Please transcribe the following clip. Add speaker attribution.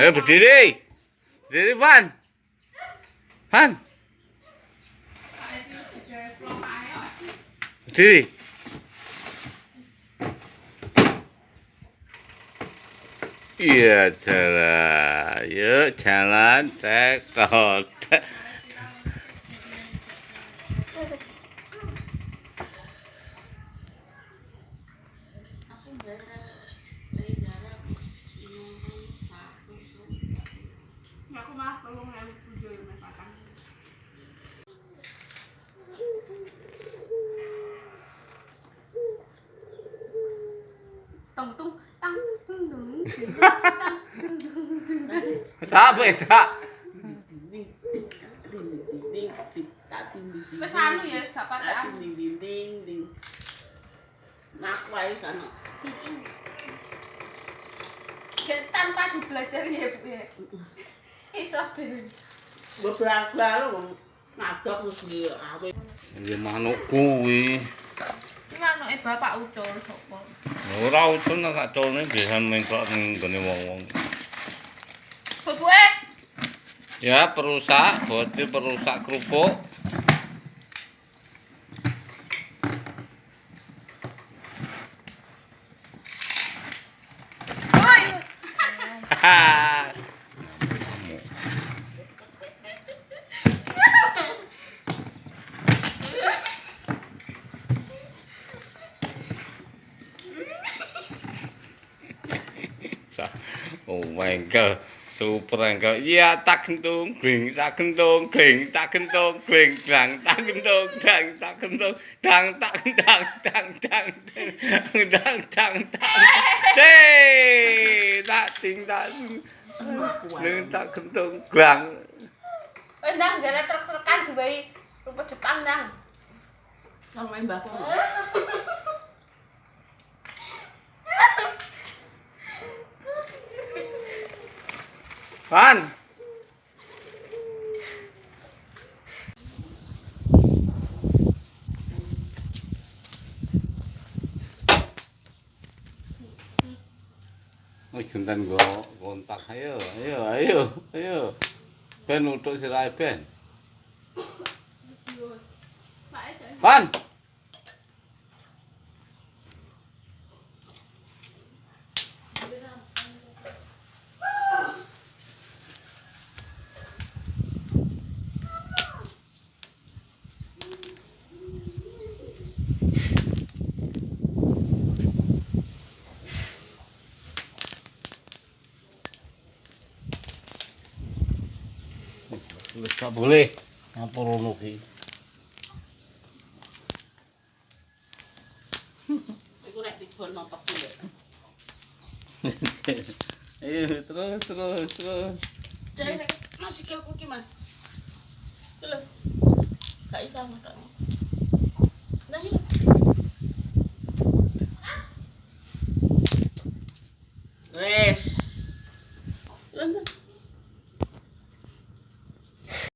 Speaker 1: Ayo berdiri. Berdiri, Van. Van. Berdiri. Iya, jalan. Yuk, jalan. Tekot.
Speaker 2: Aku malah tolong yang tujuh mepakan. Tung tung tang tung tung tang tung tung tung.
Speaker 1: Tak beda.
Speaker 2: Wes anu ya, gak pakai
Speaker 3: ding. Nak wae sana.
Speaker 2: tanpa dipelajari ya Bu ya. Iso dhewe.
Speaker 3: Beberapa lo ngadok terus dia awe.
Speaker 1: Ya manuk kuwi.
Speaker 2: Iki manuke Bapak Ucul sapa?
Speaker 1: Ora ucul tak culne biasa mengklok ning gone wong-wong.
Speaker 2: Bubuke.
Speaker 1: Ya, perusak, bote perusak kerupuk.
Speaker 2: Oi.
Speaker 1: Oh my god, super engkel. Ya tak kentung, gling, tak kentung, gling, tak kentung, gling, dang, tak kentung, dang, tak kentung, dang, tak dang, dang, dang, dang, dang, dang. Hei, tak ting tak. Ning tak kentung, glang.
Speaker 2: Wes ndang jare trek-trekan diwehi rumput Jepang ndang.
Speaker 3: Nang main bapak.
Speaker 1: Van. Wis genten go kontak ayo. Ben untuk sirahe ben. Van. Wis gak boleh ngapur ngono ki.
Speaker 3: Iku rek dibon notok ku ya.
Speaker 1: Ayo terus.
Speaker 3: Jare masih kilku ki, Mas. Lho. Gak iso makan. Nah, ini.